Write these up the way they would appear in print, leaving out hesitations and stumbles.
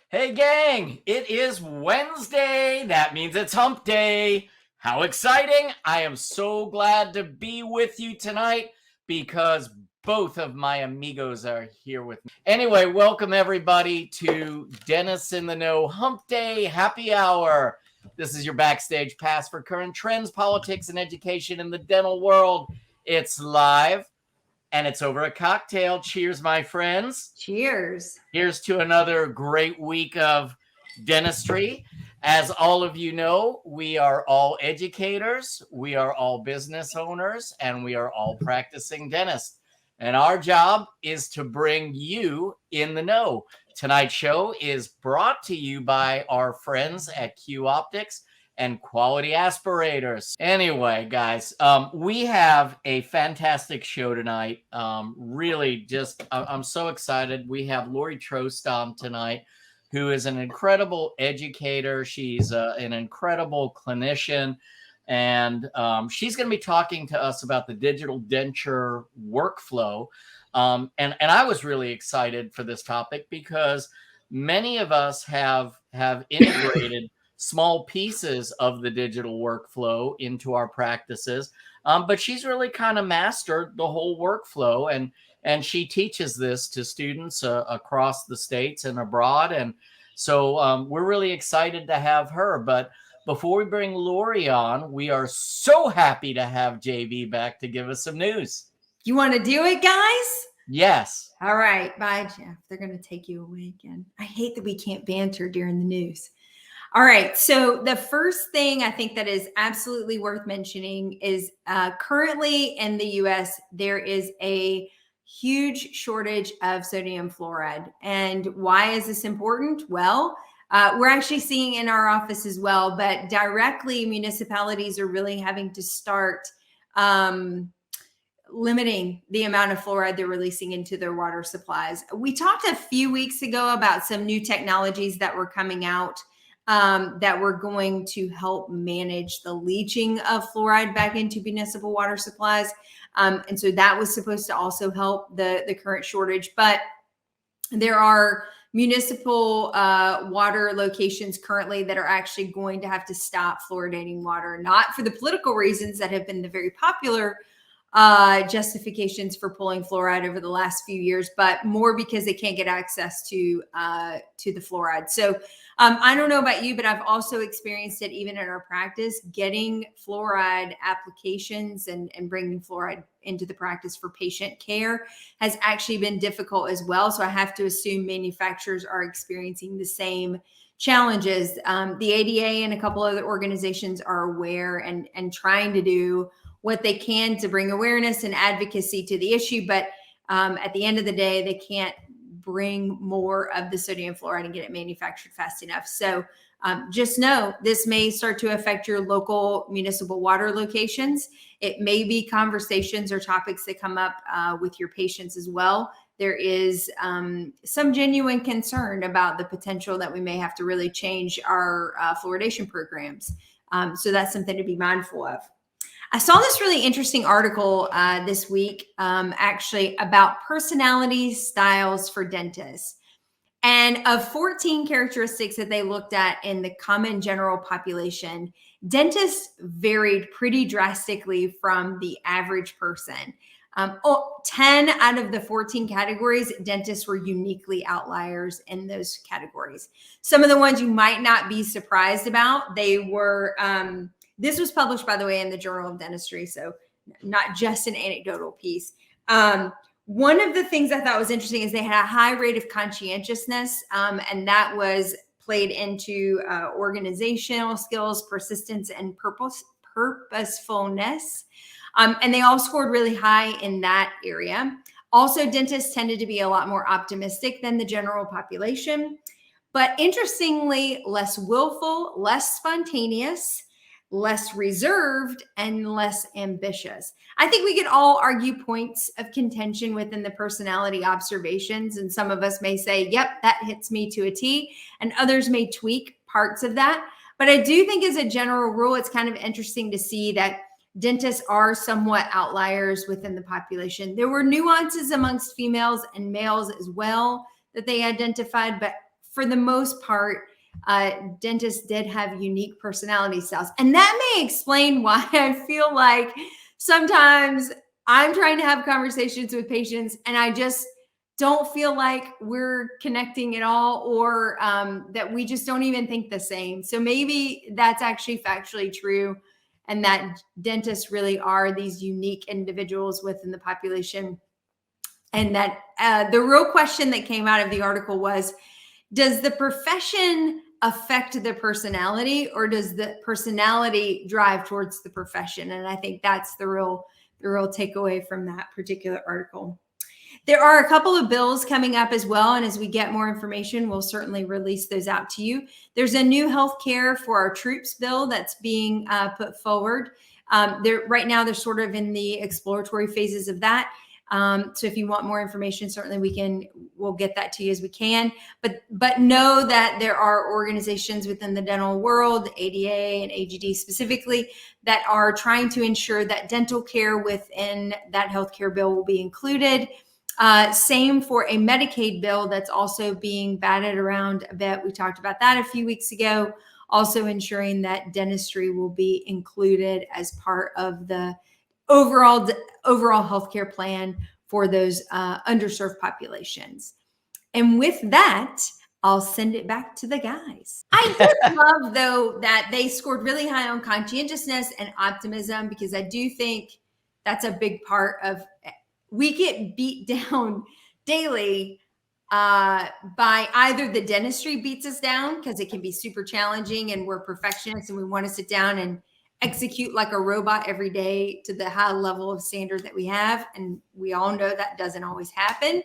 Hey gang, it is Wednesday. That means it's hump day. How exciting. I am so glad to be with you tonight because both of my amigos are here with me. Anyway, welcome everybody to Dennis in the Know Hump Day Happy Hour. This is your backstage pass for current trends, politics, and education in the dental world. It's live and it's over a cocktail. Cheers, my friends. Cheers. Here's to another great week of dentistry. As all of you know, we are all educators, we are all business owners, and we are all practicing dentists. And our job is to bring you in the know. Tonight's show is brought to you by our friends at Q Optics and Quality Aspirators. Anyway, guys, we have a fantastic show tonight. I'm so excited. We have Lori Trost on tonight, who is an incredible educator. She's an incredible clinician. And she's going to be talking to us about the digital denture workflow. And I was really excited for this topic because many of us have integrated small pieces of the digital workflow into our practices. But she's really kind of mastered the whole workflow, and she teaches this to students across the states and abroad. And so we're really excited to have her. But before we bring Lori on, we are so happy to have JV back to give us some news. You want to do it, guys? Yes. All right. Bye, Jeff. They're going to take you away again. I hate that we can't banter during the news. All right. So the first thing I think that is absolutely worth mentioning is currently in the U.S., there is a huge shortage of sodium fluoride. And why is this important? Well, we're actually seeing in our office as well, but directly municipalities are really having to start limiting the amount of fluoride they're releasing into their water supplies. We talked a few weeks ago about some new technologies that were coming out that were going to help manage the leaching of fluoride back into municipal water supplies. And so that was supposed to also help the current shortage. But there are municipal water locations currently that are actually going to have to stop fluoridating water, not for the political reasons that have been the very popular justifications for pulling fluoride over the last few years, but more because they can't get access to the fluoride. So I don't know about you, but I've also experienced it even in our practice, getting fluoride applications and bringing fluoride into the practice for patient care has actually been difficult as well. So I have to assume manufacturers are experiencing the same challenges. The ADA and a couple other organizations are aware and trying to do what they can to bring awareness and advocacy to the issue. But at the end of the day, they can't bring more of the sodium fluoride and get it manufactured fast enough. So just know this may start to affect your local municipal water locations. It may be conversations or topics that come up with your patients as well. There is some genuine concern about the potential that we may have to really change our fluoridation programs. So that's something to be mindful of. I saw this really interesting article this week, actually, about personality styles for dentists. And of 14 characteristics that they looked at in the common general population, dentists varied pretty drastically from the average person. 10 out of the 14 categories, dentists were uniquely outliers in those categories. Some of the ones you might not be surprised about, they were... this was published, by the way, in the Journal of Dentistry, so not just an anecdotal piece. One of the things I thought was interesting is they had a high rate of conscientiousness, and that was played into organizational skills, persistence, and purposefulness. And they all scored really high in that area. Also, dentists tended to be a lot more optimistic than the general population, but interestingly, less willful, less spontaneous, less reserved, and less ambitious. I think we could all argue points of contention within the personality observations. And some of us may say, yep, that hits me to a T. And others may tweak parts of that. But I do think as a general rule, it's kind of interesting to see that dentists are somewhat outliers within the population. There were nuances amongst females and males as well that they identified, but for the most part, dentists did have unique personality styles. And that may explain why I feel like sometimes I'm trying to have conversations with patients and I just don't feel like we're connecting at all, or that we just don't even think the same. So maybe that's actually factually true, and that dentists really are these unique individuals within the population. And that the real question that came out of the article was, does the profession affect the personality, or does the personality drive towards the profession? And I think that's the real takeaway from that particular article. There are a couple of bills coming up as well, and as we get more information, we'll certainly release those out to you. There's a new healthcare for our troops bill that's being put forward. Right now, they're sort of in the exploratory phases of that. So if you want more information, certainly we'll get that to you as we can. But know that there are organizations within the dental world, ADA and AGD specifically, that are trying to ensure that dental care within that healthcare bill will be included. Same for a Medicaid bill that's also being batted around a bit. We talked about that a few weeks ago. Also ensuring that dentistry will be included as part of the overall healthcare plan for those underserved populations. And with that, I'll send it back to the guys. I did love, though, that they scored really high on conscientiousness and optimism, because I do think that's a big part of, we get beat down daily by either the dentistry beats us down because it can be super challenging and we're perfectionists and we want to sit down and execute like a robot every day to the high level of standard that we have. And we all know that doesn't always happen.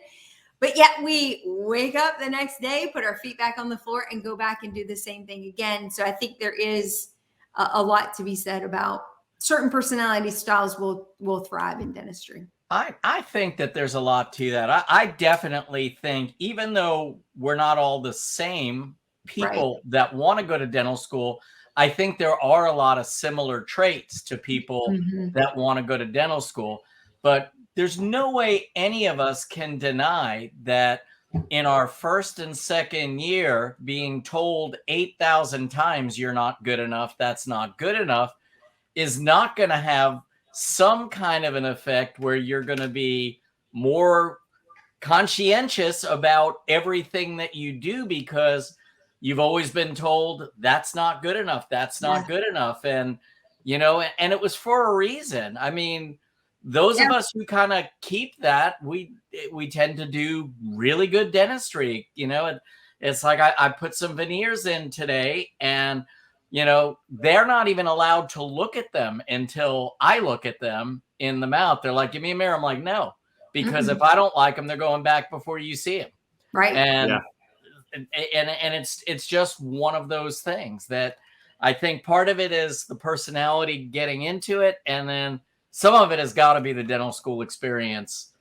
But yet we wake up the next day, put our feet back on the floor, and go back and do the same thing again. So I think there is a lot to be said about certain personality styles will thrive in dentistry. I think that there's a lot to that. I definitely think, even though we're not all the same people that want to go to dental school, I think there are a lot of similar traits to people that want to go to dental school. But there's no way any of us can deny that in our first and second year, being told 8,000 times you're not good enough, that's not good enough, is not going to have some kind of an effect where you're going to be more conscientious about everything that you do, because you've always been told that's not good enough. That's not good enough. And, you know, and it was for a reason. I mean, those of us who kind of keep that, we tend to do really good dentistry. You know, it's like I put some veneers in today, and you know, they're not even allowed to look at them until I look at them in the mouth. They're like, give me a mirror. I'm like, no, because if I don't like them, they're going back before you see them. Right. And it's just one of those things that I think part of it is the personality getting into it. And then some of it has got to be the dental school experience,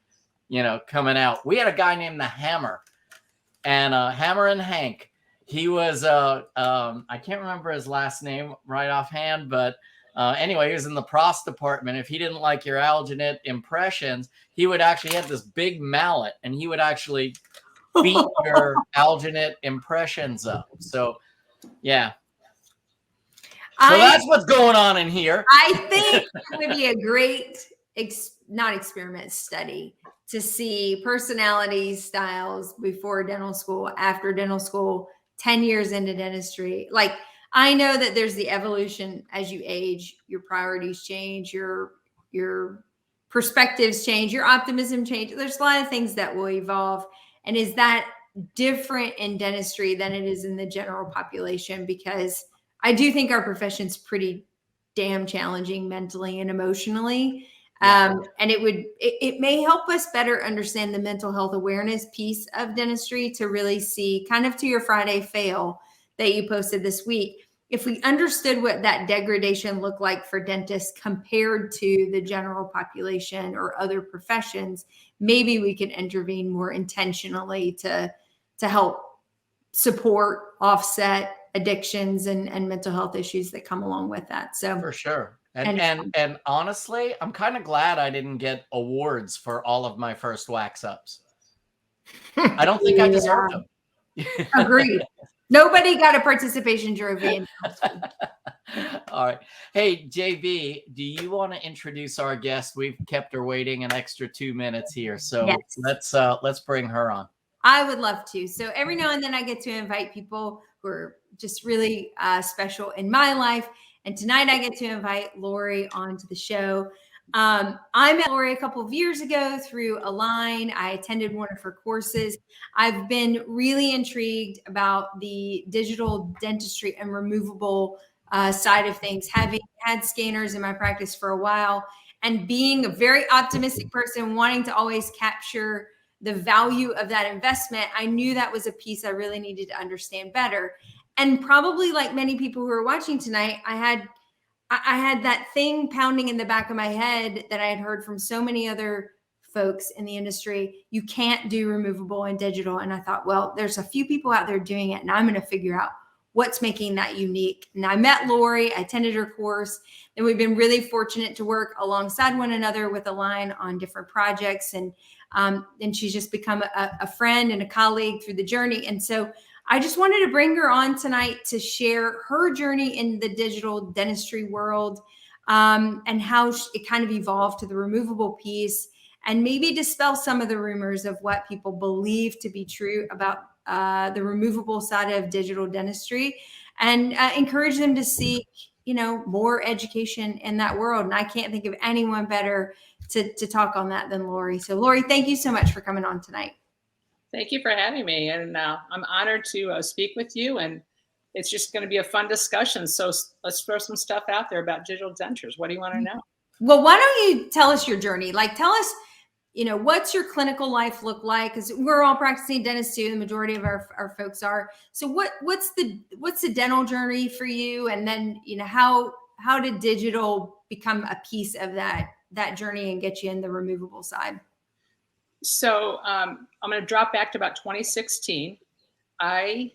you know, coming out. We had a guy named the Hammer, and Hammer and Hank. He was, I can't remember his last name right offhand, but anyway, he was in the pros department. If he didn't like your alginate impressions, he would actually have this big mallet, and he would actually beat your alginate impressions up. So, yeah. So that's what's going on in here. I think it would be a great, not experiment, study to see personality styles before dental school, after dental school, 10 years into dentistry. Like, I know that there's the evolution as you age, your priorities change, your perspectives change, your optimism change. There's a lot of things that will evolve. And is that different in dentistry than it is in the general population? Because I do think our profession's pretty damn challenging mentally and emotionally. And it may help us better understand the mental health awareness piece of dentistry to really see, kind of to your Friday fail that you posted this week. If we understood what that degradation looked like for dentists compared to the general population or other professions, maybe we could intervene more intentionally to help support, offset addictions and mental health issues that come along with that. So for sure. And honestly, I'm kind of glad I didn't get awards for all of my first wax ups. I don't think I deserved them. Agreed. Nobody got a participation trophy. All right. Hey, JB, do you want to introduce our guest? We've kept her waiting an extra 2 minutes here. So Yes. let's bring her on. I would love to. So every now and then I get to invite people who are just really special in my life. And tonight I get to invite Lori onto the show. I met Lori a couple of years ago through Align. I attended one of her courses. I've been really intrigued about the digital dentistry and removable side of things, having had scanners in my practice for a while and being a very optimistic person, wanting to always capture the value of that investment. I knew that was a piece I really needed to understand better. And probably like many people who are watching tonight, I had that thing pounding in the back of my head that I had heard from so many other folks in the industry. You can't do removable and digital. And I thought, well, there's a few people out there doing it, and I'm going to figure out what's making that unique. And I met Lori, I attended her course, and we've been really fortunate to work alongside one another with Align on different projects. And she's just become a friend and a colleague through the journey. And so I just wanted to bring her on tonight to share her journey in the digital dentistry world, and how it kind of evolved to the removable piece, and maybe dispel some of the rumors of what people believe to be true about the removable side of digital dentistry, and encourage them to seek, more education in that world. And I can't think of anyone better to talk on that than Lori. So Lori, thank you so much for coming on tonight. Thank you for having me. And I'm honored to speak with you. And it's just going to be a fun discussion. So let's throw some stuff out there about digital dentures. What do you want to know? Well, why don't you tell us your journey? Like, tell us, what's your clinical life look like? Because we're all practicing dentists too. The majority of our folks are. So what's the dental journey for you? And then, how did digital become a piece of that journey and get you in the removable side? So I'm going to drop back to about 2016. I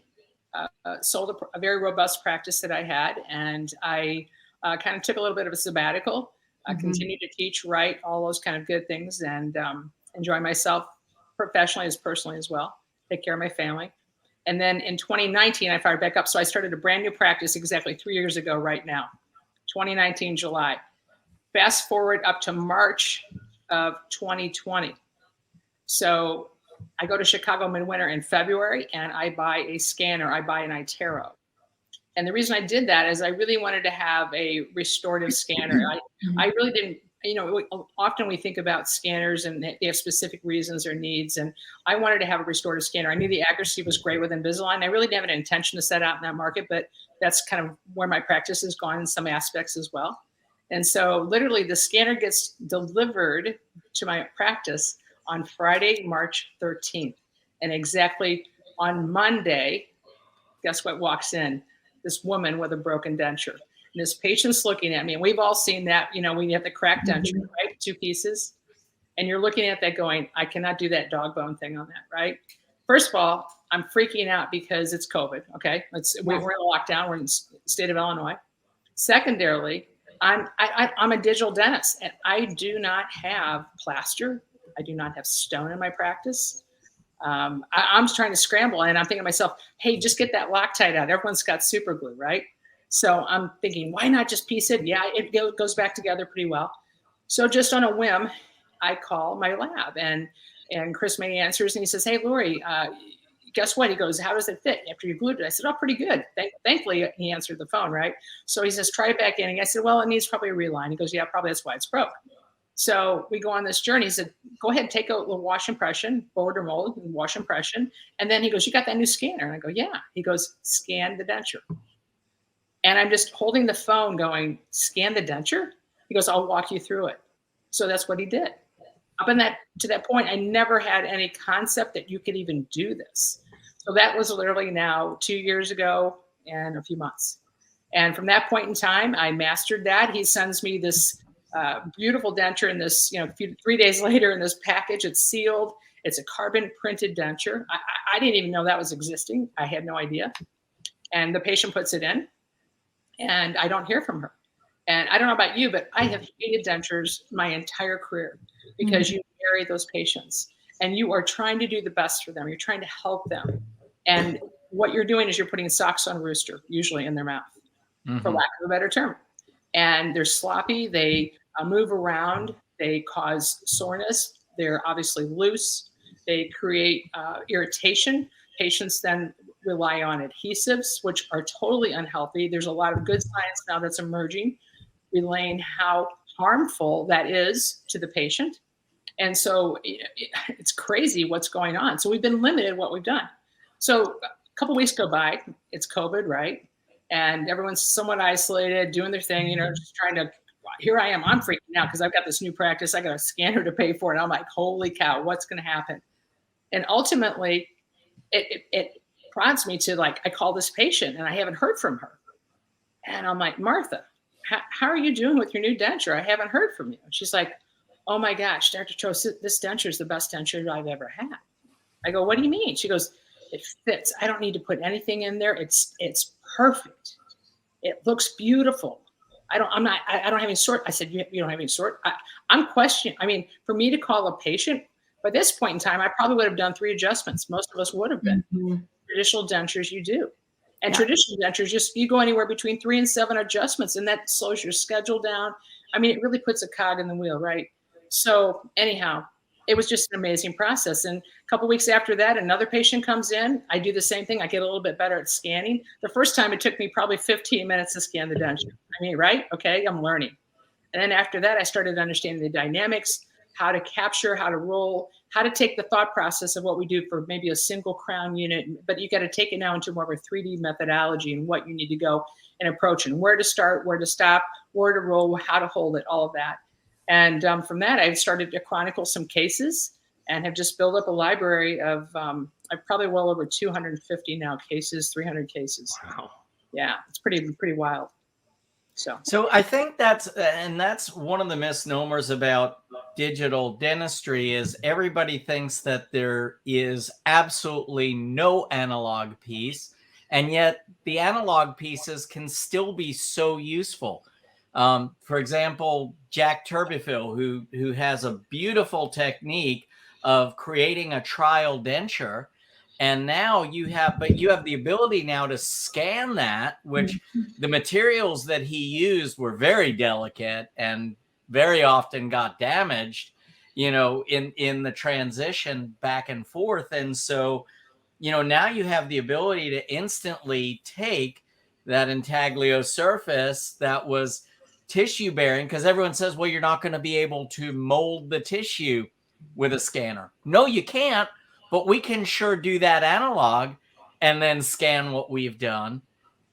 sold a very robust practice that I had, and I kind of took a little bit of a sabbatical. I continued to teach, write, all those kind of good things, and enjoy myself professionally as personally as well, take care of my family. And then in 2019, I fired back up. So I started a brand new practice exactly 3 years ago right now, 2019, July. Fast forward up to March of 2020. So I go to Chicago midwinter in February, and I buy a scanner. I buy an iTero. And the reason I did that is I really wanted to have a restorative scanner. I really didn't, often we think about scanners and they have specific reasons or needs. And I wanted to have a restorative scanner. I knew the accuracy was great with Invisalign. I really didn't have an intention to set out in that market, but that's kind of where my practice has gone in some aspects as well. And so literally the scanner gets delivered to my practice on Friday, March 13th. And exactly on Monday, guess what walks in? This woman with a broken denture. And this patient's looking at me, and we've all seen that, when you have the cracked denture, right? 2 pieces. And you're looking at that going, I cannot do that dog bone thing on that, right? First of all, I'm freaking out because it's COVID, okay? We're in lockdown, we're in the state of Illinois. Secondarily, I'm a digital dentist, and I do not have plaster. I do not have stone in my practice. I'm trying to scramble, and I'm thinking to myself, hey, just get that Loctite out. Everyone's got super glue, right? So I'm thinking, why not just piece it? Yeah, it goes back together pretty well. So just on a whim, I call my lab, and Chris May answers, and he says, hey, Lori, guess what? He goes, how does it fit after you glued it? I said, oh, pretty good. Thankfully, he answered the phone, right? So he says, try it back in. And I said, well, it needs probably a reline. He goes, yeah, probably that's why it's broke. So we go on this journey. He said, go ahead, take a little wash impression, forward or mold, and wash impression. And then he goes, you got that new scanner? And I go, yeah. He goes, scan the denture. And I'm just holding the phone going, scan the denture? He goes, I'll walk you through it. So that's what he did. Up to that point, I never had any concept that you could even do this. So that was literally now 2 years ago and a few months. And from that point in time, I mastered that. He sends me this beautiful denture in this, 3 days later in this package. It's sealed. It's a carbon printed denture. I didn't even know that was existing. I had no idea. And the patient puts it in, and I don't hear from her. And I don't know about you, but I have hated dentures my entire career because you bury those patients and you are trying to do the best for them. You're trying to help them. And what you're doing is you're putting socks on a rooster, usually in their mouth, for lack of a better term. And they're sloppy. They move around. They cause soreness. They're obviously loose. They create irritation. Patients then rely on adhesives, which are totally unhealthy. There's a lot of good science now that's emerging, relaying how harmful that is to the patient. And so it's crazy what's going on. So we've been limited what we've done. So a couple weeks go by, it's COVID, right? And everyone's somewhat isolated, doing their thing, just trying to, here I am, I'm freaking out because I've got this new practice. I got a scanner to pay for it. And I'm like, holy cow, what's going to happen? And ultimately, it prompts me to I call this patient and I haven't heard from her. And I'm like, Martha, how are you doing with your new denture? I haven't heard from you. And she's like, oh my gosh, Dr. Trost, this denture is the best denture I've ever had. I go, what do you mean? She goes, it fits. I don't need to put anything in there. It's perfect. It looks beautiful. I don't have any sort. I said, you don't have any sort. I'm questioning. I mean, for me to call a patient, by this point in time, I probably would have done 3 adjustments. Most of us would have been. Traditional dentures, you do. And traditional dentures, you go anywhere between 3 and 7 adjustments, and that slows your schedule down. I mean, it really puts a cog in the wheel, right? So anyhow, it was just an amazing process. And a couple of weeks after that, another patient comes in. I do the same thing. I get a little bit better at scanning. The first time it took me probably 15 minutes to scan the denture. I mean, right? Okay, I'm learning. And then after that, I started understanding the dynamics, how to capture, how to roll, how to take the thought process of what we do for maybe a single crown unit, but you got to take it now into more of a 3D methodology and what you need to go and approach and where to start, where to stop, where to roll, how to hold it, all of that. And from that, I started to chronicle some cases and have just built up a library of, I've probably well over 250 now cases, 300 cases. Wow. Yeah, it's pretty wild. So I think that's one of the misnomers about digital dentistry is everybody thinks that there is absolutely no analog piece, and yet the analog pieces can still be so useful. For example, Jack Turbeville, who has a beautiful technique of creating a trial denture. And now you have the ability now to scan that, which the materials that he used were very delicate and very often got damaged, in the transition back and forth. And so, now you have the ability to instantly take that intaglio surface that was tissue bearing, because everyone says, well, you're not going to be able to mold the tissue with a scanner. No, you can't. But we can sure do that analog and then scan what we've done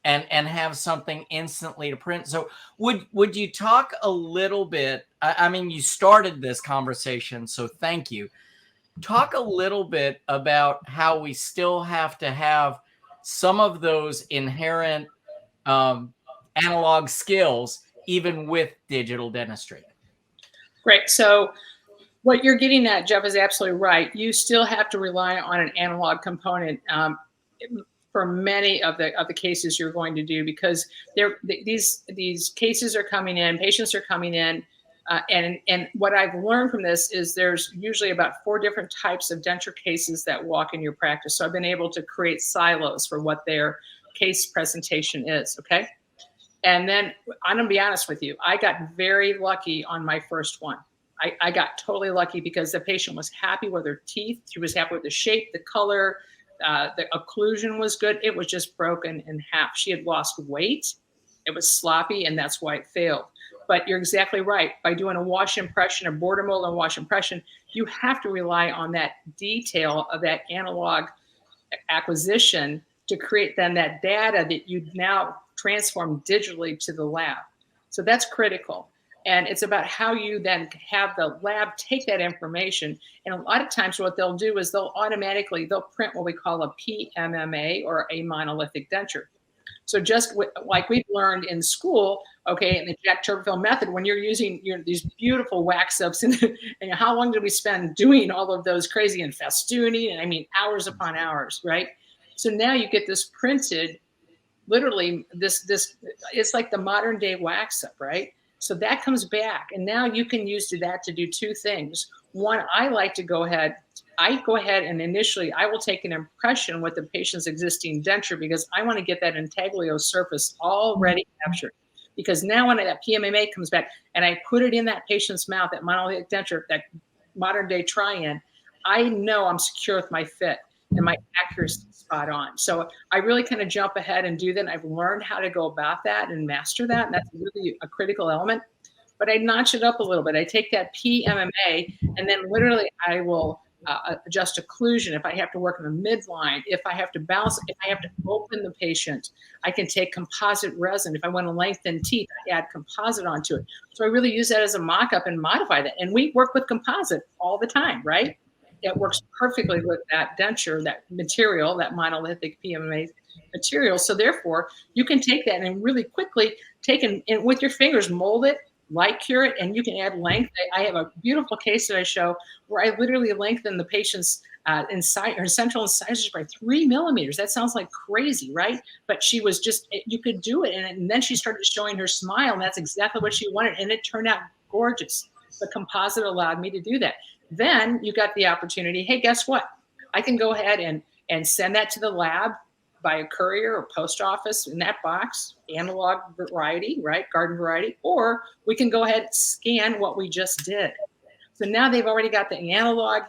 and have something instantly to print. So would you talk a little bit? I mean, you started this conversation, so thank you. Talk a little bit about how we still have to have some of those inherent analog skills, even with digital dentistry. Great. So what you're getting at, Jeff, is absolutely right. You still have to rely on an analog component for many of the cases you're going to do, because these cases are coming in, patients are coming in, and what I've learned from this is there's usually about 4 different types of denture cases that walk in your practice. So I've been able to create silos for what their case presentation is. Okay. And then I'm going to be honest with you. I got very lucky on my first one. I got totally lucky because the patient was happy with her teeth. She was happy with the shape, the color, the occlusion was good. It was just broken in half. She had lost weight. It was sloppy, and that's why it failed. But you're exactly right. By doing a wash impression, a border mold and wash impression, you have to rely on that detail of that analog acquisition to create then that data that you now transform digitally to the lab. So that's critical. And it's about how you then have the lab take that information. And a lot of times what they'll do is they'll print what we call a PMMA, or a monolithic denture. So just like we've learned in school, okay, in the Jack Turbeville method, when you're using these beautiful wax ups, and how long did we spend doing all of those crazy and festooning? And I mean, hours upon hours, right? So now you get this printed, literally this it's like the modern day wax up, right? So that comes back, and now you can use that to do 2 things. One, I like to go ahead I go ahead and initially I will take an impression with the patient's existing denture because I want to get that intaglio surface already captured. Because now when that PMMA comes back and I put it in that patient's mouth, that monolithic denture, that modern day try-in, I know I'm secure with my fit and my accuracy spot on. So I really kind of jump ahead and do that. And I've learned how to go about that and master that. And that's really a critical element. But I notch it up a little bit. I take that PMMA and then literally I will adjust occlusion if I have to work in the midline, if I have to balance, if I have to open the patient, I can take composite resin. If I want to lengthen teeth, I add composite onto it. So I really use that as a mock-up and modify that. And we work with composite all the time, right? It works perfectly with that denture, that material, that monolithic PMMA material. So therefore, you can take that and really quickly take and with your fingers, mold it, light cure it, and you can add length. I have a beautiful case that I show where I literally lengthen the patient's central incisors by 3 millimeters. That sounds like crazy, right? But she was just, you could do it. And then she started showing her smile, and that's exactly what she wanted. And it turned out gorgeous. The composite allowed me to do that. Then you got the opportunity, hey, guess what? I can go ahead and send that to the lab by a courier or post office in that box, analog variety, right? Garden variety, or we can go ahead and scan what we just did. So now they've already got the analog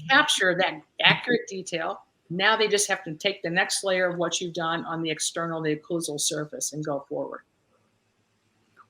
capture, that accurate detail. Now they just have to take the next layer of what you've done on the external, the occlusal surface and go forward.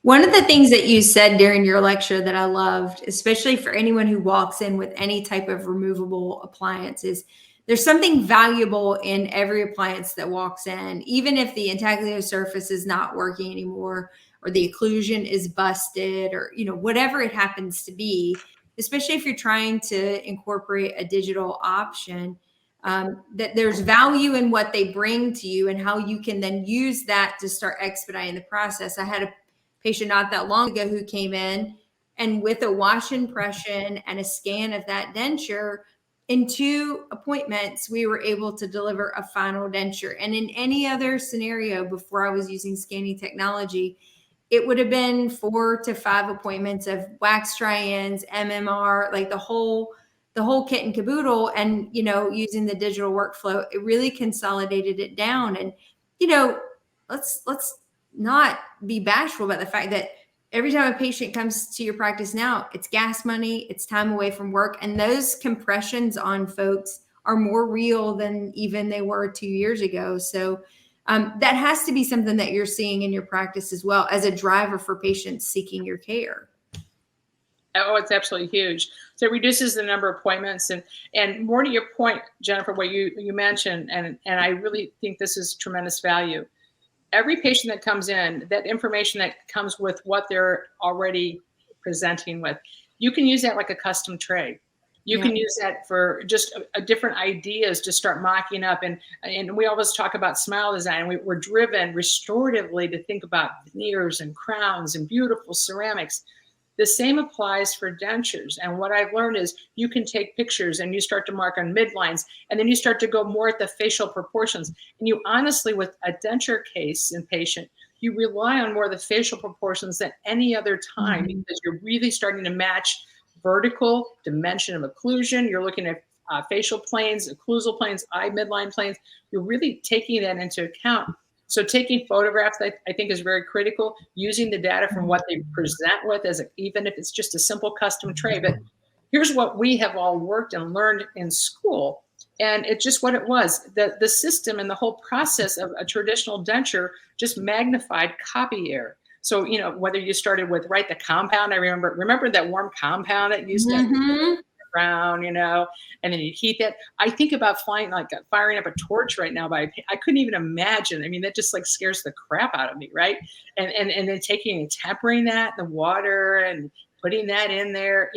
One of the things that you said during your lecture that I loved, especially for anyone who walks in with any type of removable appliance, is there's something valuable in every appliance that walks in, even if the intaglio surface is not working anymore, or the occlusion is busted, or whatever it happens to be. Especially if you're trying to incorporate a digital option, that there's value in what they bring to you and how you can then use that to start expediting the process. I had a patient not that long ago who came in, and with a wash impression and a scan of that denture, in 2 appointments, we were able to deliver a final denture. And in any other scenario before I was using scanning technology, it would have been 4 to 5 appointments of wax try-ins, MMR, like the whole kit and caboodle. And, using the digital workflow, it really consolidated it down. And, let's not be bashful about the fact that every time a patient comes to your practice now, it's gas money, it's time away from work. And those compressions on folks are more real than even they were 2 years ago. So that has to be something that you're seeing in your practice as well as a driver for patients seeking your care. Oh, it's absolutely huge. So it reduces the number of appointments, and more to your point, Jennifer, what you mentioned, and I really think this is tremendous value. Every patient that comes in, that information that comes with what they're already presenting with, you can use that like a custom tray. You can use that for just different ideas to start mocking up. And we always talk about smile design. We're driven restoratively to think about veneers and crowns and beautiful ceramics. The same applies for dentures. And what I've learned is you can take pictures and you start to mark on midlines, and then you start to go more at the facial proportions. And you honestly, with a denture case in patient, you rely on more of the facial proportions than any other time, because you're really starting to match vertical dimension of occlusion. You're looking at facial planes, occlusal planes, eye midline planes. You're really taking that into account. So taking photographs, I think, is very critical. Using the data from what they present with, even if it's just a simple custom tray. But here's what we have all worked and learned in school, and it's just what it was. The system and the whole process of a traditional denture just magnified copy error. So, whether you started with the compound, I remember that warm compound that used to brown, and then you heat that. I think about firing up a torch right now, but I couldn't even imagine. I mean, that just scares the crap out of me, right? And then taking and tempering that, the water, and putting that in there,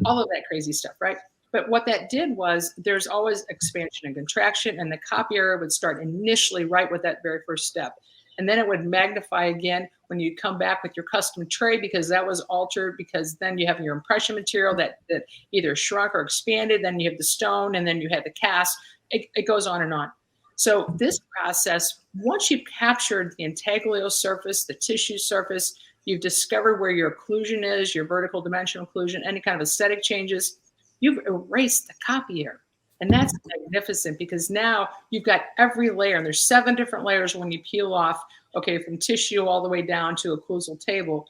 all of that crazy stuff, right? But what that did was there's always expansion and contraction, and the copy error would start initially right with that very first step. And then it would magnify again when you come back with your custom tray, because that was altered, because then you have your impression material that either shrunk or expanded. Then you have the stone, and then you have the cast. It goes on and on. So this process, once you've captured the intaglio surface, the tissue surface, you've discovered where your occlusion is, your vertical dimensional occlusion, any kind of aesthetic changes, you've erased the copy error. And that's magnificent, because now you've got every layer, and there's 7 different layers when you peel off, okay, from tissue all the way down to occlusal table.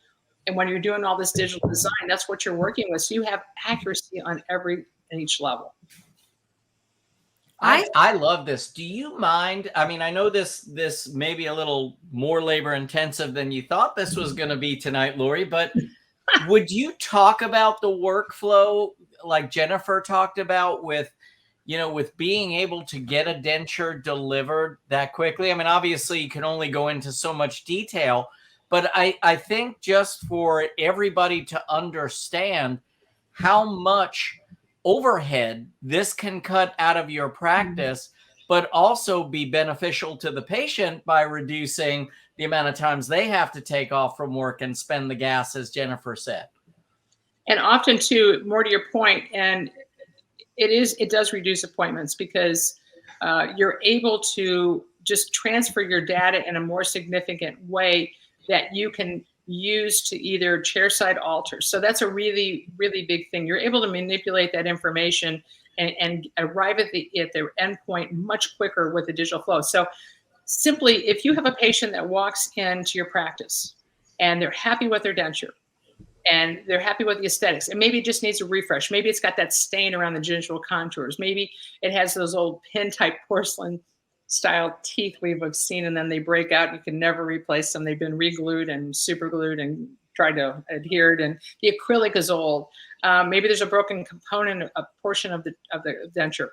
And when you're doing all this digital design, that's what you're working with. So you have accuracy on each level. I love this. Do you mind? I mean, I know this may be a little more labor intensive than you thought this was going to be tonight, Lori, but would you talk about the workflow like Jennifer talked about with, with being able to get a denture delivered that quickly? I mean, obviously you can only go into so much detail, but I think just for everybody to understand how much overhead this can cut out of your practice, but also be beneficial to the patient by reducing the amount of times they have to take off from work and spend the gas, as Jennifer said. And often too, more to your point, and it does reduce appointments, because you're able to just transfer your data in a more significant way that you can use to either chairside alter. So that's a really, really big thing. You're able to manipulate that information and arrive at the endpoint much quicker with the digital flow. So simply, if you have a patient that walks into your practice and they're happy with their denture and they're happy with the aesthetics, and maybe it just needs a refresh. Maybe it's got that stain around the gingival contours. Maybe it has those old pin type porcelain style teeth we've seen, and then they break out. You can never replace them. They've been re-glued and super glued and tried to adhere, and the acrylic is old. Maybe there's a broken component, a portion of the denture,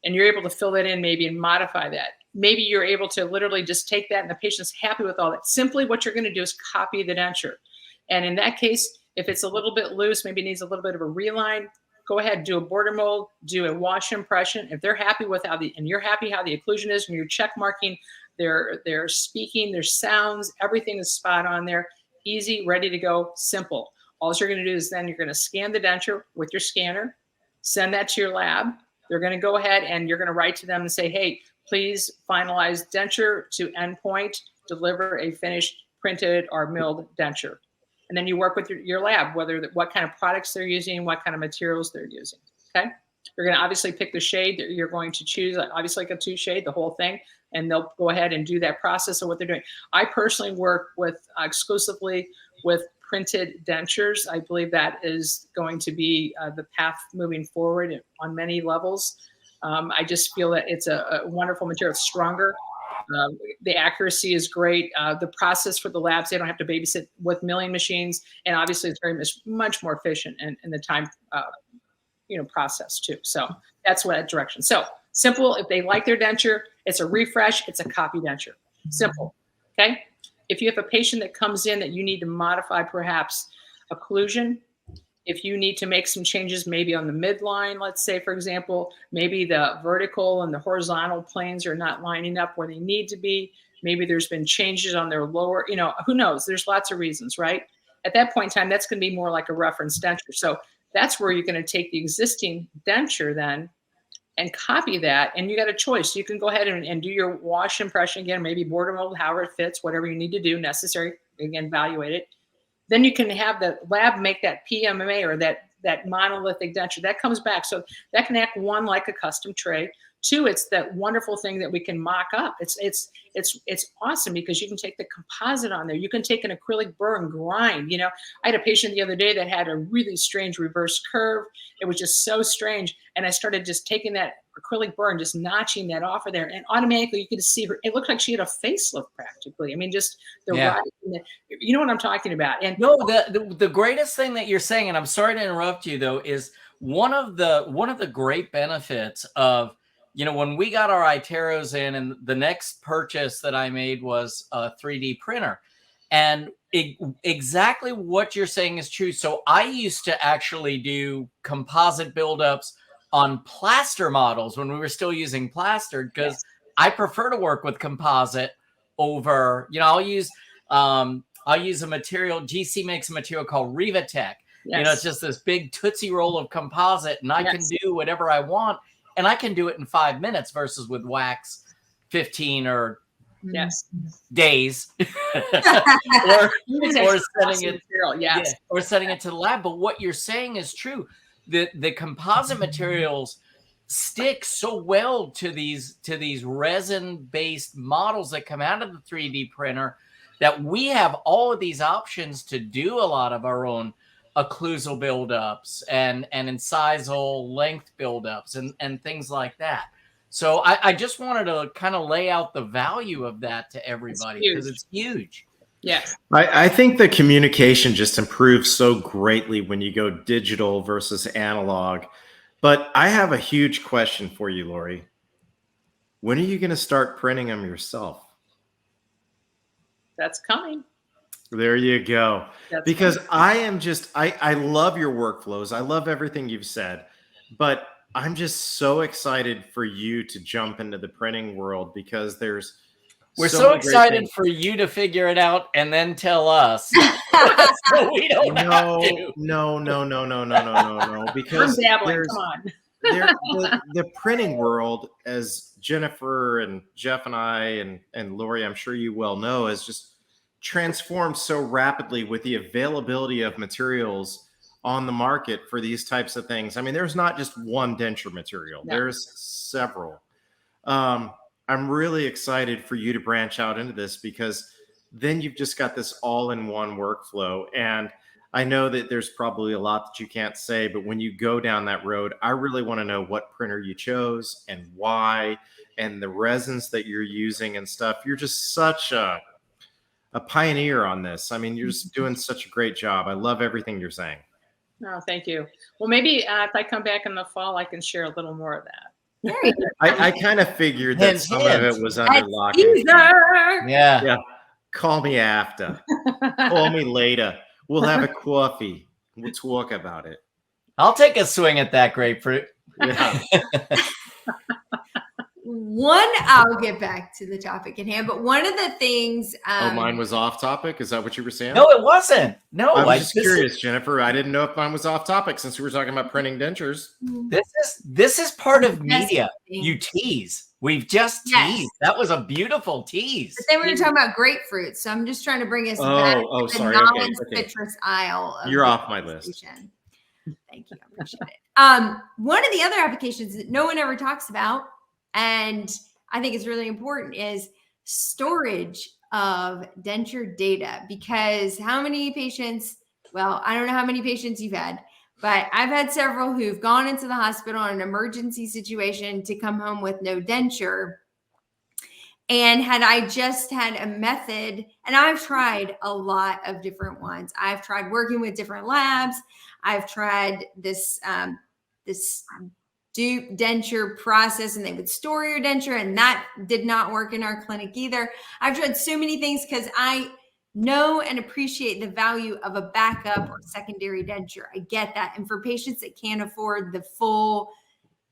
and you're able to fill that in maybe and modify that. Maybe you're able to literally just take that and the patient's happy with all that. Simply what you're going to do is copy the denture. And in that case, if it's a little bit loose, maybe it needs a little bit of a reline, go ahead, do a border mold, do a wash impression. If they're happy with and you're happy how the occlusion is, when you're check marking their speaking, their sounds, everything is spot on there. Easy, ready to go, simple. All you're going to do is then you're going to scan the denture with your scanner, send that to your lab. They're going to go ahead and you're going to write to them and say, hey, please finalize denture to endpoint, deliver a finished printed or milled denture. And then you work with your lab, what kind of products they're using, what kind of materials they're using, okay? You're going to obviously pick the shade that you're going to choose, obviously like a 2 shade, the whole thing, and they'll go ahead and do that process of what they're doing. I personally work with exclusively with printed dentures. I believe that is going to be the path moving forward on many levels. I just feel that it's a wonderful material. It's stronger. The accuracy is great. The process for the labs, they don't have to babysit with milling machines. And obviously it's very much more efficient in the time, process too. So that's what direction. So simple. If they like their denture, it's a refresh. It's a copy denture. Simple. Okay. If you have a patient that comes in that you need to modify perhaps occlusion, if you need to make some changes, maybe on the midline, let's say, for example, maybe the vertical and the horizontal planes are not lining up where they need to be. Maybe there's been changes on their lower, who knows? There's lots of reasons, right? At that point in time, that's going to be more like a reference denture. So that's where you're going to take the existing denture then and copy that. And you got a choice. You can go ahead and do your wash impression again, maybe border mold, however it fits, whatever you need to do, necessary, again, evaluate it. Then you can have the lab make that PMMA or that monolithic denture. That comes back. So that can act, 1, like a custom tray. 2, it's that wonderful thing that we can mock up. It's awesome because you can take the composite on there. You can take an acrylic burr and grind. I had a patient the other day that had a really strange reverse curve. It was just so strange. And I started just taking that acrylic burr and just notching that off of there. And automatically you could see her. It looked like she had a facelift practically. I mean, just the right. You know what I'm talking about. And no, the greatest thing that you're saying, and I'm sorry to interrupt you though, is one of the great benefits of, when we got our iTeros in, and the next purchase that I made was a 3D printer, and exactly what you're saying is true. So I used to actually do composite buildups on plaster models when we were still using plaster, because I prefer to work with composite over, I'll use a material, GC makes a material called Rivatech. It's just this big Tootsie Roll of composite, and I can do whatever I want. And I can do it in 5 minutes versus with wax 15 or days or sending it to the lab. But what you're saying is true. the composite materials stick so well to these resin-based models that come out of the 3D printer that we have all of these options to do a lot of our own occlusal buildups and incisal length buildups and things like that. So I just wanted to kind of lay out the value of that to everybody because it's huge. Yes. I think the communication just improves so greatly when you go digital versus analog. But I have a huge question for you, Lori. When are you going to start printing them yourself? That's coming. There you go. That's because coming. I love your workflows. I love everything you've said, but I'm just so excited for you to jump into the printing world because we're so excited for you to figure it out and then tell us. So we don't have to. No. Because I'm dabbling. Come on. the printing world, as Jennifer and Jeff and I and Lori, I'm sure you well know, has just transformed so rapidly with the availability of materials on the market for these types of things. I mean, there's not just one denture material. No. There's several. I'm really excited for you to branch out into this because then you've just got this all-in-one workflow. And I know that there's probably a lot that you can't say, but when you go down that road, I really want to know what printer you chose and why, and the resins that you're using and stuff. You're just such a pioneer on this. I mean, you're just doing such a great job. I love everything you're saying. Oh, thank you. Well, maybe if I come back in the fall, I can share a little more of that. I kind of figured that some of it was under lock. Yeah. Call me after. Call me later. We'll have a coffee. We'll talk about it. I'll take a swing at that grapefruit. Yeah. I'll get back to the topic at hand, but one of the things. Mine was off topic. Is that what you were saying? No, it wasn't. No, I was just curious, Jennifer. I didn't know if mine was off topic since we were talking about printing dentures. This is part of media. You tease. We've just teased. That was a beautiful tease. But then we were talking about grapefruit, so I'm just trying to bring us back to the non-citrus aisle. You're off my list. Thank you. I appreciate it. One of the other applications that no one ever talks about, and I think it's really important, is storage of denture data. Because how many patients, well, I don't know how many patients you've had, but I've had several who've gone into the hospital in an emergency situation to come home with no denture. And had I just had a method, and I've tried a lot of different ones. I've tried working with different labs. I've tried this dupe denture process, and they would store your denture, and that did not work in our clinic either. I've tried so many things because I know and appreciate the value of a backup or secondary denture. I get that. And for patients that can't afford the full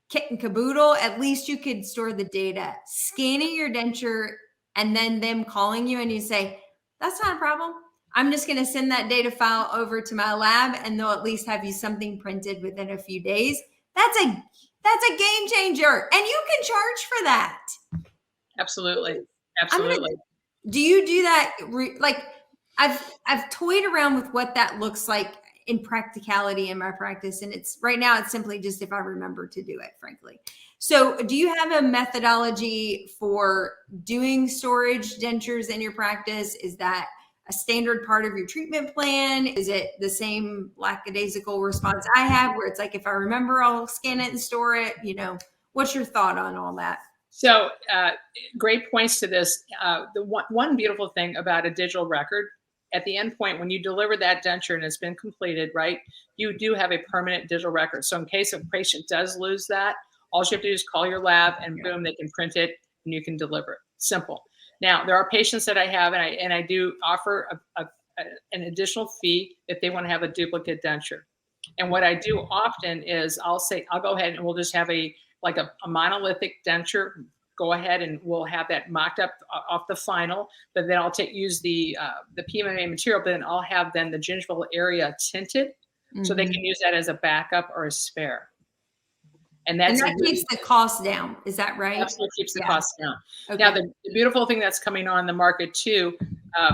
kit and caboodle, at least you could store the data. Scanning your denture and then them calling you and you say, that's not a problem. I'm just going to send that data file over to my lab and they'll at least have you something printed within a few days. That's a game changer. And you can charge for that. Absolutely. Do you do that? I've toyed around with what that looks like in practicality in my practice. And right now it's simply just if I remember to do it, frankly. So do you have a methodology for doing storage dentures in your practice? Is that a standard part of your treatment plan? Is it the same lackadaisical response I have where it's like, if I remember, I'll scan it and store it? What's your thought on all that? So great points to this. The one beautiful thing about a digital record, at the end point, when you deliver that denture and it's been completed, right, you do have a permanent digital record. So in case a patient does lose that, all you have to do is call your lab and boom, they can print it and you can deliver it. Simple. Now, there are patients that I have, and I do offer an additional fee if they want to have a duplicate denture. And what I do often is I'll go ahead and we'll just have a monolithic denture. Go ahead and we'll have that mocked up off the final, but then I'll use the PMMA material, but then I'll have the gingival area tinted so they can use that as a backup or a spare. And that keeps the cost down. Is that right? Absolutely keeps the cost down. Okay. Now, the beautiful thing that's coming on the market too,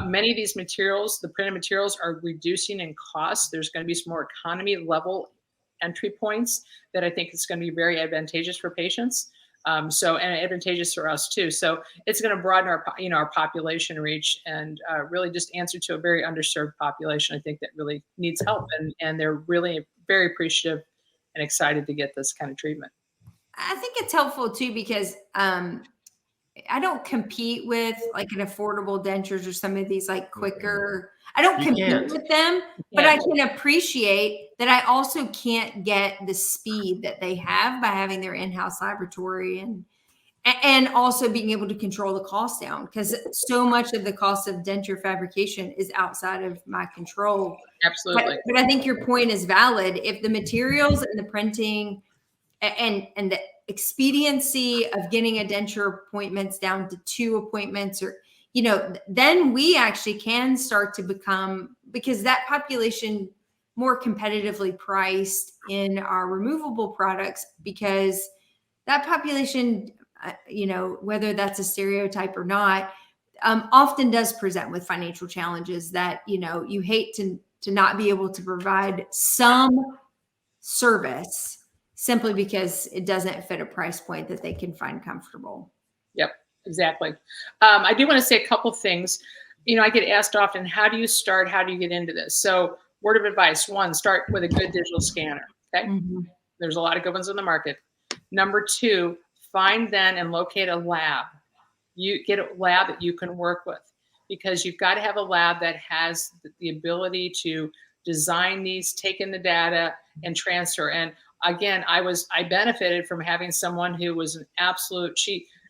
many of these materials, the printed materials, are reducing in cost. There's going to be some more economy level entry points that I think is going to be very advantageous for patients. And advantageous for us too. So it's going to broaden our population reach and really just answer to a very underserved population. I think that really needs help, and they're really very appreciative and excited to get this kind of treatment. I think it's helpful too, because I don't compete with like an affordable dentures or some of these like quicker. I don't compete with them, but I can appreciate that I also can't get the speed that they have by having their in-house laboratory and also being able to control the cost down, because so much of the cost of denture fabrication is outside of my control. Absolutely. But I think your point is valid. If the materials and the printing and the expediency of getting a denture appointments down to 2 appointments, or, then we actually can start to become, because that population more competitively priced in our removable products, because that population, whether that's a stereotype or not, often does present with financial challenges that, you hate to not be able to provide some service simply because it doesn't fit a price point that they can find comfortable. Yep, exactly. I do want to say a couple things. I get asked often, how do you start? How do you get into this? So word of advice, 1, start with a good digital scanner. Okay. Mm-hmm. There's a lot of good ones on the market. Number 2, find then and locate a lab. You get a lab that you can work with, because you've got to have a lab that has the ability to design these, take in the data, and transfer. And again, I benefited from having someone who was an absolute,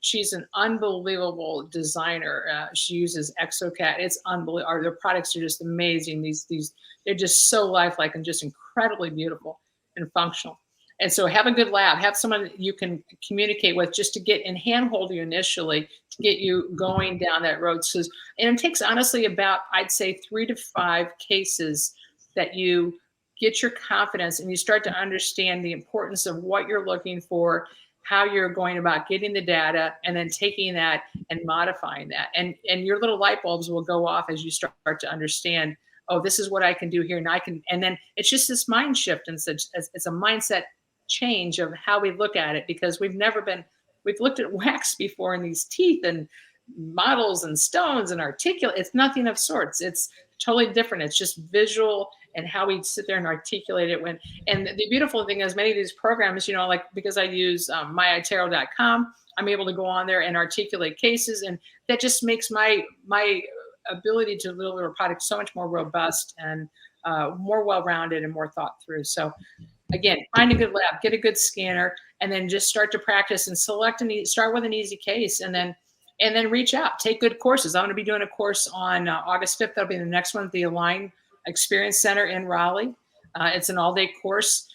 she's an unbelievable designer. She uses ExoCAD. It's unbelievable. Their products are just amazing. These they're just so lifelike and just incredibly beautiful and functional. And so have a good lab, have someone that you can communicate with just to get and handhold you initially to get you going down that road. And it takes honestly about, I'd say, 3 to 5 cases that you get your confidence and you start to understand the importance of what you're looking for, how you're going about getting the data, and then taking that and modifying that. And your little light bulbs will go off as you start to understand, oh, this is what I can do here. And then it's just this mind shift. And it's a mindset change of how we look at it, because we've looked at wax before in these teeth and models and stones and articulate. It's nothing of sorts. It's totally different. It's just visual and how we sit there and articulate it. And the beautiful thing is many of these programs, like because I use myitero.com, I'm able to go on there and articulate cases, and that just makes my ability to deliver a product so much more robust and more well-rounded and more thought through. So again, find a good lab, get a good scanner, and then just start to practice and start with an easy case, and then reach out, take good courses. I'm going to be doing a course on August 5th. That'll be the next one at the Align Experience Center in Raleigh. It's an all-day course.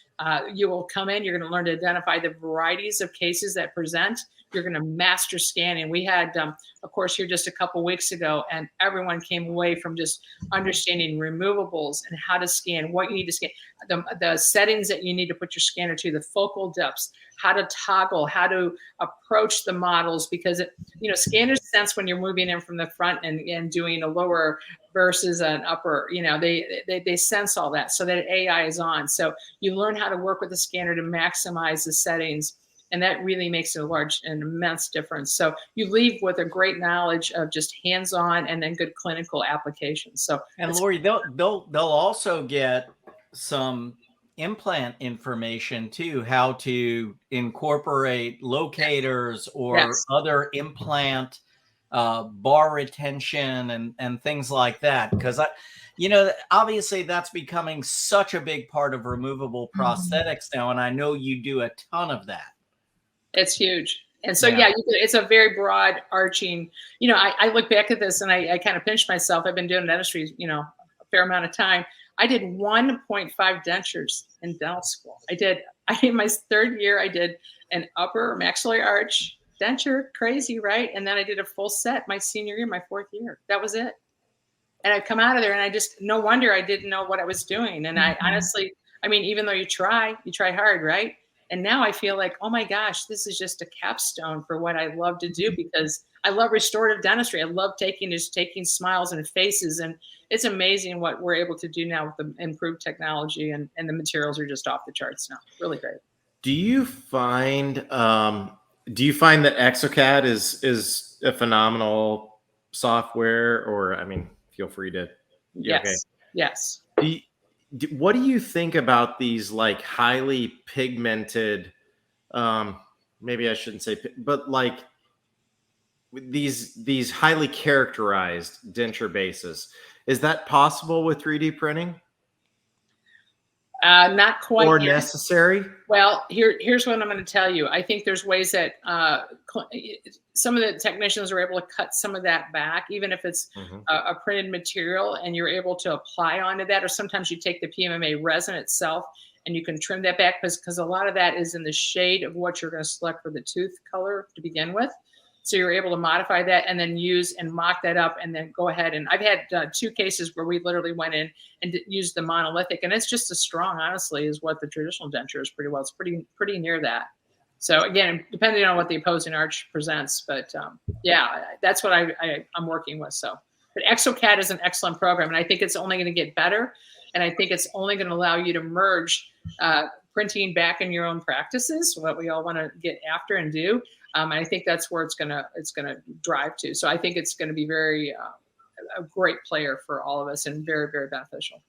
You will come in, you're going to learn to identify the varieties of cases that present. You're going to master scanning. We had a course here just a couple weeks ago, and everyone came away from just understanding removables and how to scan, what you need to scan, the settings that you need to put your scanner to, the focal depths, how to toggle, how to approach the models, because scanners sense when you're moving in from the front and doing a lower versus an upper, they sense all that, so that AI is on. So you learn how to work with the scanner to maximize the settings. And that really makes an immense difference. So you leave with a great knowledge of just hands-on and then good clinical applications. So, and Lori, they'll also get some implant information too, how to incorporate locators or other implant bar retention and things like that. Because obviously that's becoming such a big part of removable prosthetics now, and I know you do a ton of that. It's huge. And so, it's a very broad arching, I look back at this and I kind of pinch myself. I've been doing dentistry, a fair amount of time. I did 1.5 dentures in dental school. In my 3rd year, I did an upper maxillary arch denture, crazy, right? And then I did a full set my senior year, my 4th year. That was it. And I'd come out of there and no wonder I didn't know what I was doing. And I honestly, even though you try hard, right? And now I feel like, oh my gosh, this is just a capstone for what I love to do, because I love restorative dentistry. I love taking smiles and faces. And it's amazing what we're able to do now with the improved technology, and the materials are just off the charts now. Really great. Do you find that exocad is a phenomenal software? Or, I mean, feel free to. Yes. Okay. Yes. What do you think about these like highly pigmented, maybe I shouldn't say, but like these highly characterized denture bases? Is that possible with 3D printing? Not quite or yet. necessary? Well, here's what I'm going to tell you. I think there's ways that some of the technicians are able to cut some of that back, even if it's a printed material, and you're able to apply onto that. Or sometimes you take the PMMA resin itself and you can trim that back, because a lot of that is in the shade of what you're going to select for the tooth color to begin with. So you're able to modify that and then use and mock that up, and then go ahead. And I've had 2 cases where we literally went in and used the monolithic, and it's just as strong, honestly, as what the traditional denture is. Pretty well. It's pretty near that. So again, depending on what the opposing arch presents, but yeah, that's what I'm working with. So, but exocad is an excellent program, and I think it's only going to get better, and I think it's only going to allow you to merge printing back in your own practices, what we all want to get after and do. And I think that's where it's gonna drive to. So I think it's going to be a great player for all of us, and very, very beneficial.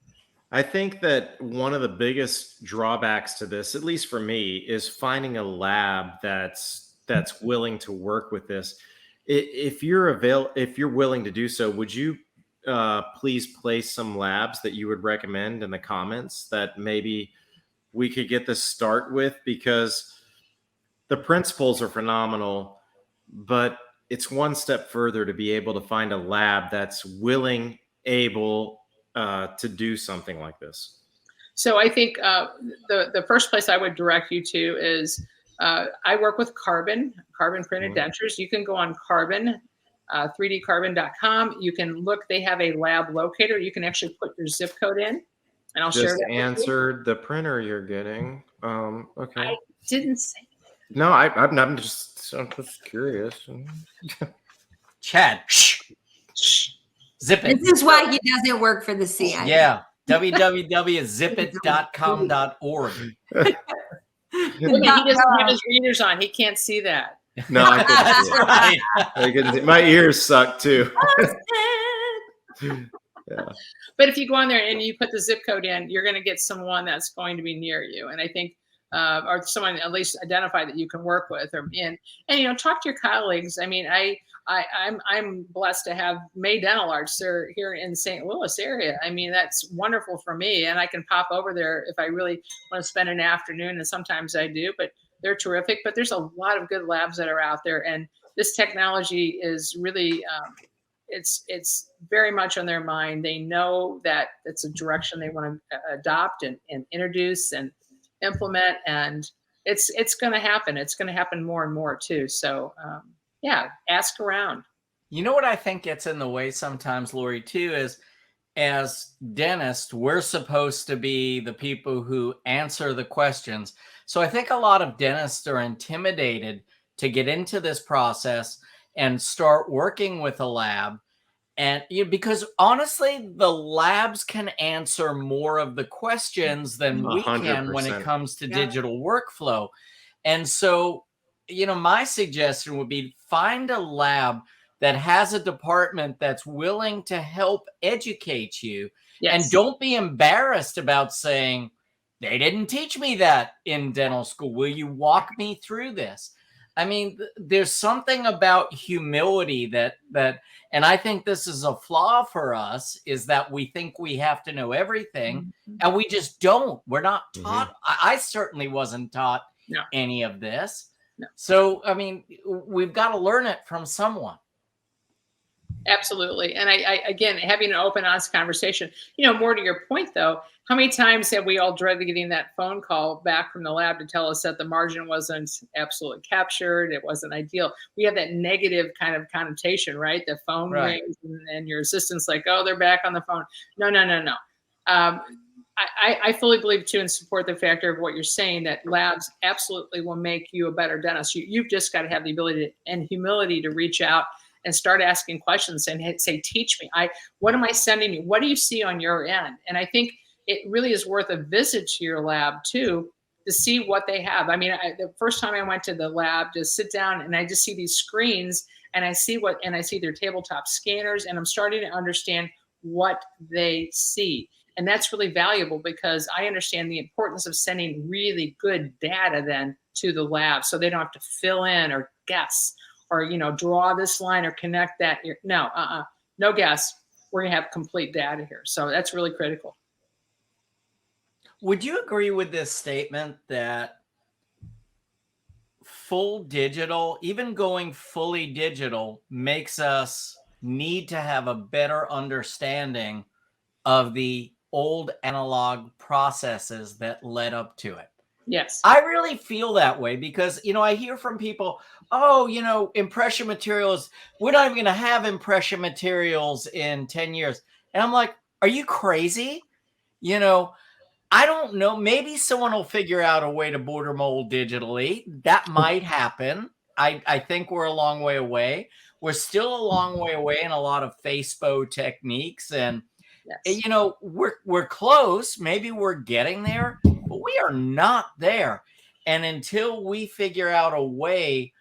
I think that one of the biggest drawbacks to this, at least for me, is finding a lab that's willing to work with this. If you're willing to do so, would you please place some labs that you would recommend in the comments that maybe we could get this start with? Because the principles are phenomenal, but it's one step further to be able to find a lab that's willing, able to do something like this. So I think the first place I would direct you to is I work with carbon printed dentures. You can go on carbon, 3dcarbon.com. You can look, they have a lab locator. You can actually put your zip code in, and I'll share that. Answered the printer you're getting. Okay. I didn't say. No, I'm just curious. Chad, zip it. This is why he doesn't work for the CIA. Yeah, www.zipit.com.org. He doesn't have his readers on. He can't see that. No, I can see it. Right. I can see. My ears suck too. Yeah. But if you go on there and you put the zip code in, you're going to get someone that's going to be near you. And I think, or someone at least identify that you can work with, and talk to your colleagues. I mean, I'm blessed to have May Dental Arts. They're here in the St. Louis area. I mean, that's wonderful for me, and I can pop over there if I really want to spend an afternoon, and sometimes I do. But they're terrific. But there's a lot of good labs that are out there, and this technology is really it's very much on their mind. They know that it's a direction they want to adopt and introduce and implement, and it's going to happen. It's going to happen more and more too. So yeah, ask around. You know what I think gets in the way sometimes, Lori, too, is as dentists, we're supposed to be the people who answer the questions. So I think a lot of dentists are intimidated to get into this process and start working with a lab. And because honestly, the labs can answer more of the questions than we can when it comes to digital workflow. And so, my suggestion would be find a lab that has a department that's willing to help educate you. Yes. And don't be embarrassed about saying, they didn't teach me that in dental school. Will you walk me through this? I mean, there's something about humility that, and I think this is a flaw for us, is that we think we have to know everything, and we just don't. We're not taught. I certainly wasn't taught any of this. No. So, I mean, we've got to learn it from someone. Absolutely. And I again, having an open, honest conversation, more to your point though, how many times have we all dreaded getting that phone call back from the lab to tell us that the margin wasn't absolutely captured, it wasn't ideal? We have that negative kind of connotation, right? The phone rings and your assistant's like, oh, they're back on the phone. No. I fully believe too and support the factor of what you're saying, that labs absolutely will make you a better dentist. You've just got to have the ability and humility to reach out and start asking questions and say, teach me. What am I sending you? What do you see on your end? And I think it really is worth a visit to your lab too, to see what they have. I mean, the first time I went to the lab to sit down and I just see these screens and I see their tabletop scanners, and I'm starting to understand what they see. And that's really valuable because I understand the importance of sending really good data then to the lab, so they don't have to fill in or guess or, draw this line or connect that. No guess. We're going to have complete data here. So that's really critical. Would you agree with this statement that full digital, even going fully digital, makes us need to have a better understanding of the old analog processes that led up to it? Yes. I really feel that way because, I hear from people, impression materials, we're not even going to have impression materials in 10 years. And I'm like, are you crazy? I don't know. Maybe someone will figure out a way to border mold digitally. That might happen. I think we're a long way away. We're still a long way away in a lot of FACEBO techniques. And, yes. we're close. Maybe we're getting there, but we are not there. And until we figure out a way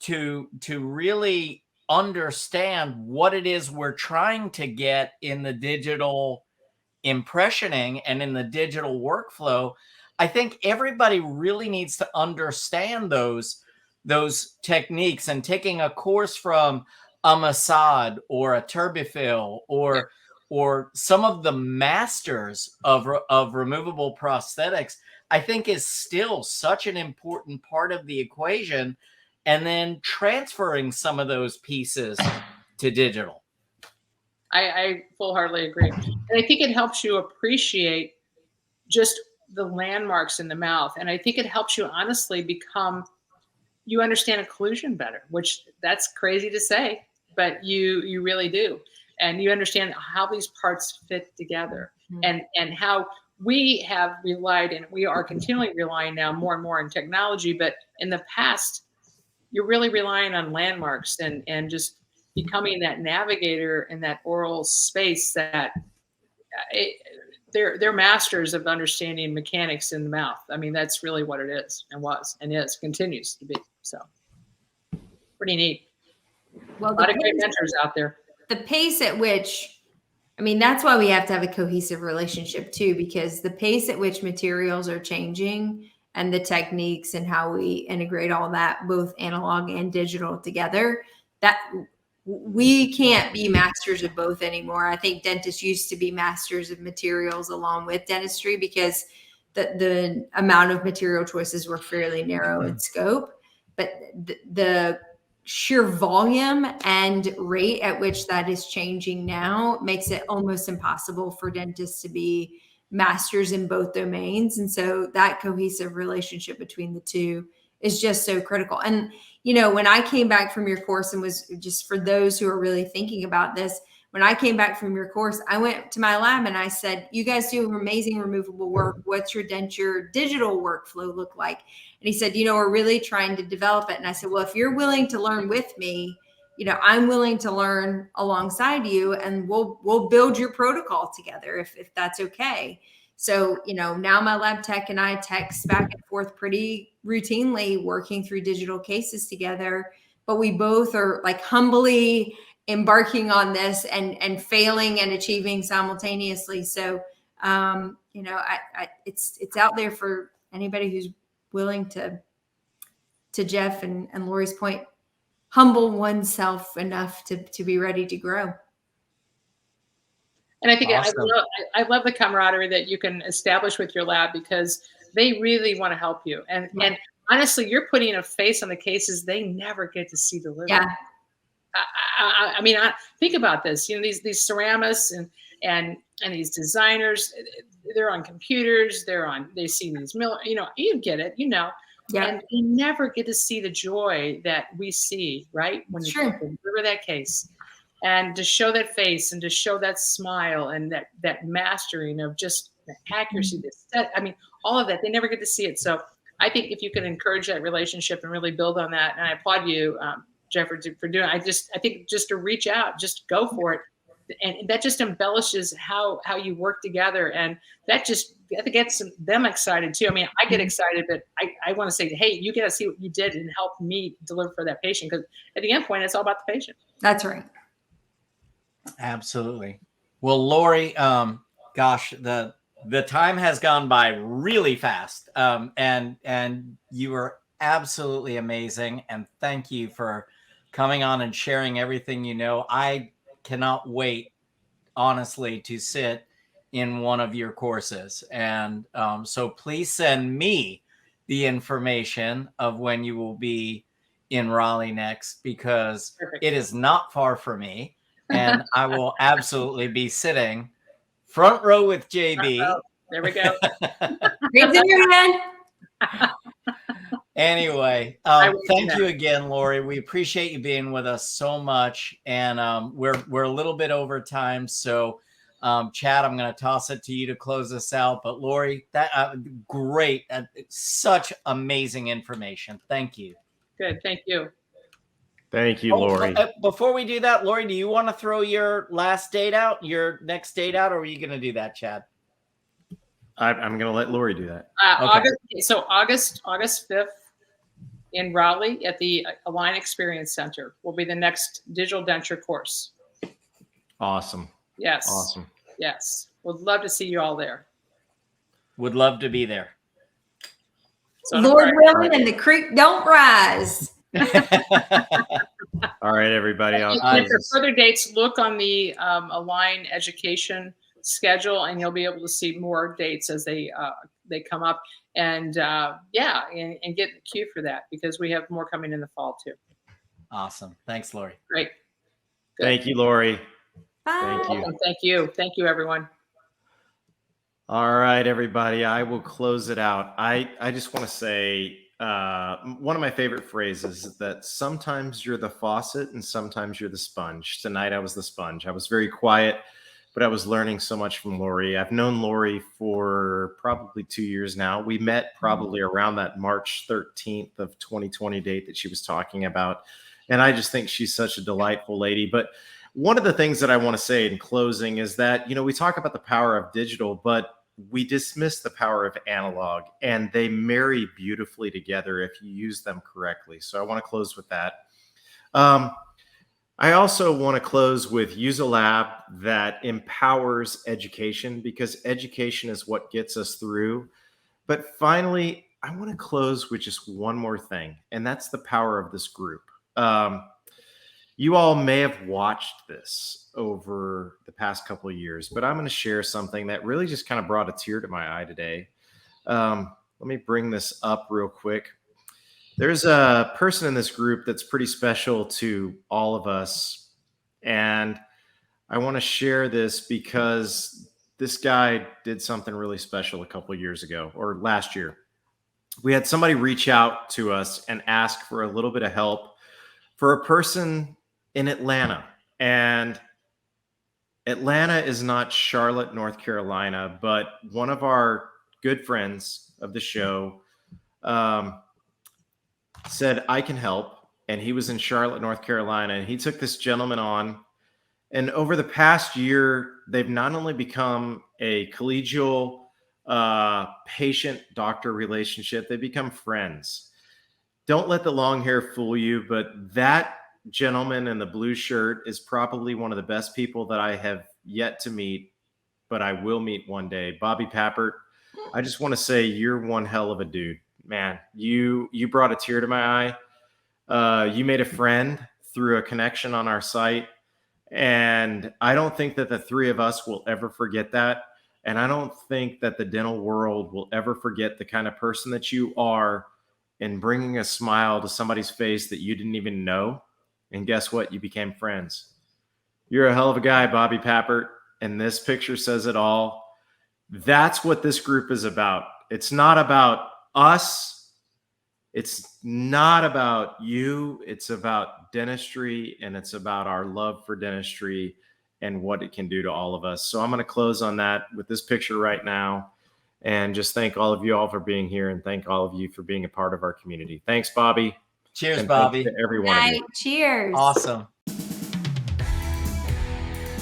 to really understand what it is we're trying to get in the digital impressioning and in the digital workflow, I think everybody really needs to understand those techniques. And taking a course from a Masad or a Turbifil or some of the masters of removable prosthetics, I think is still such an important part of the equation. And then transferring some of those pieces to digital. I full-heartedly agree. And I think it helps you appreciate just the landmarks in the mouth. And I think it helps you honestly you understand occlusion better, which that's crazy to say, but you really do. And you understand how these parts fit together, and how we have relied, and we are continually relying now more and more on technology. But in the past, you're really relying on landmarks and just becoming that navigator in that oral space that they're masters of understanding mechanics in the mouth. I mean, that's really what it is and was and is, continues to be. So pretty neat. Well, A lot of great mentors out there. The pace at which, that's why we have to have a cohesive relationship too, because the pace at which materials are changing and the techniques and how we integrate all that, both analog and digital together, that we can't be masters of both anymore. I think dentists used to be masters of materials along with dentistry because the amount of material choices were fairly narrow in scope, but the sheer volume and rate at which that is changing now makes it almost impossible for dentists to be masters in both domains. And so that cohesive relationship between the two is just so critical. And, when I came back from your course, and was just for those who are really thinking about this, when I came back from your course, I went to my lab and I said, you guys do amazing removable work. What's your denture digital workflow look like? And he said, we're really trying to develop it. And I said, well, if you're willing to learn with me, I'm willing to learn alongside you, and we'll build your protocol together if that's okay. So, now my lab tech and I text back and forth pretty routinely, working through digital cases together, but we both are like humbly embarking on this and failing and achieving simultaneously. So, it's out there for anybody who's willing to Jeff and Lori's point, humble oneself enough to be ready to grow. And I think Awesome. I love the camaraderie that you can establish with your lab, because they really want to help you. And honestly, you're putting a face on the cases they never get to see delivered. Yeah. Think about this. These ceramists and these designers, they're on computers. They see these you get it. Yeah. And you never get to see the joy that we see, right? When you deliver that case. And to show that face and to show that smile and that mastering of just the accuracy, the set. I mean, all of that. They never get to see it. So I think if you can encourage that relationship and really build on that, and I applaud you, Jeff, for doing it. I think just to reach out, just go for it. And that just embellishes how you work together. And that just, I think, gets them excited too. I mean, I get excited, but I want to say, hey, you got to see what you did and help me deliver for that patient. Because at the end point, it's all about the patient. That's right. Absolutely. Well, Lori, gosh, the time has gone by really fast. And you were absolutely amazing. And thank you for coming on and sharing everything you know. I cannot wait, honestly, to sit in one of your courses. And so please send me the information of when you will be in Raleigh next, because Perfect. it is not far from me. And I will absolutely be sitting front row with JB. There we go. Raise in your hand. Anyway, thank you again, Lori. We appreciate you being with us so much. And we're a little bit over time. So, Chad, I'm going to toss it to you to close us out. But Lori, that great. Such amazing information. Thank you. Good. Thank you. Thank you, Lori. Before we do that, Lori, do you want to throw your last date out, your next date out, or are you going to do that, Chad? I'm going to let Lori do that. Okay. August 5th in Raleigh at the Align Experience Center will be the next digital denture course. Awesome. Yes. Awesome. Yes. Would love to see you all there. Would love to be there. So Lord willing, and the creek don't rise. All right, everybody. And for further dates, look on the Align Education schedule, and you'll be able to see more dates as they come up. And and get the queue for that, because we have more coming in the fall too. Awesome. Thanks, Lori. Great. Good. Thank you, Lori. Bye. Thank you. Thank you. Thank you, everyone. All right, everybody. I will close it out. I just want to say one of my favorite phrases is that sometimes you're the faucet and sometimes you're the sponge. Tonight I was the sponge. I was very quiet, but I was learning so much from Lori. I've known Lori for probably 2 years now. We met probably around that March 13th of 2020 date that she was talking about. And I just think she's such a delightful lady. But one of the things that I want to say in closing is that, we talk about the power of digital, but we dismiss the power of analog, and they marry beautifully together if you use them correctly. So I want to close with that. I also want to close with use a lab that empowers education, because education is what gets us through. But finally, I want to close with just one more thing, and that's the power of this group. You all may have watched this over the past couple of years, but I'm going to share something that really just kind of brought a tear to my eye today. Let me bring this up real quick. There's a person in this group that's pretty special to all of us. And I want to share this because this guy did something really special a couple of years ago, or last year. We had somebody reach out to us and ask for a little bit of help for a person in Atlanta. And Atlanta is not Charlotte, North Carolina, but one of our good friends of the show said, I can help. And he was in Charlotte, North Carolina, and he took this gentleman on. And over the past year, they've not only become a collegial patient-doctor relationship, they become friends. Don't let the long hair fool you, but that gentleman in the blue shirt is probably one of the best people that I have yet to meet, but I will meet one day. Bobby Pappert, I just want to say you're one hell of a dude, man. You brought a tear to my eye. You made a friend through a connection on our site. And I don't think that the three of us will ever forget that. And I don't think that the dental world will ever forget the kind of person that you are in bringing a smile to somebody's face that you didn't even know. And guess what? You became friends. You're a hell of a guy, Bobby Pappert. And this picture says it all. That's what this group is about. It's not about us. It's not about you. It's about dentistry, and it's about our love for dentistry. and what it can do to all of us. So I'm going to close on that with this picture right now, and just thank all of you all for being here, and thank all of you for being a part of our community. Thanks, Bobby. Cheers, And Bobby. thanks to every one of you. Cheers. Awesome.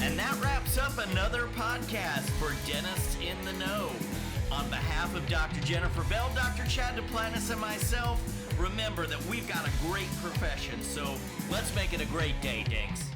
And that wraps up another podcast for Dentists in the Know. On behalf of Dr. Jennifer Bell, Dr. Chad Duplantis, and myself, remember that we've got a great profession, so let's make it a great day, Dinks.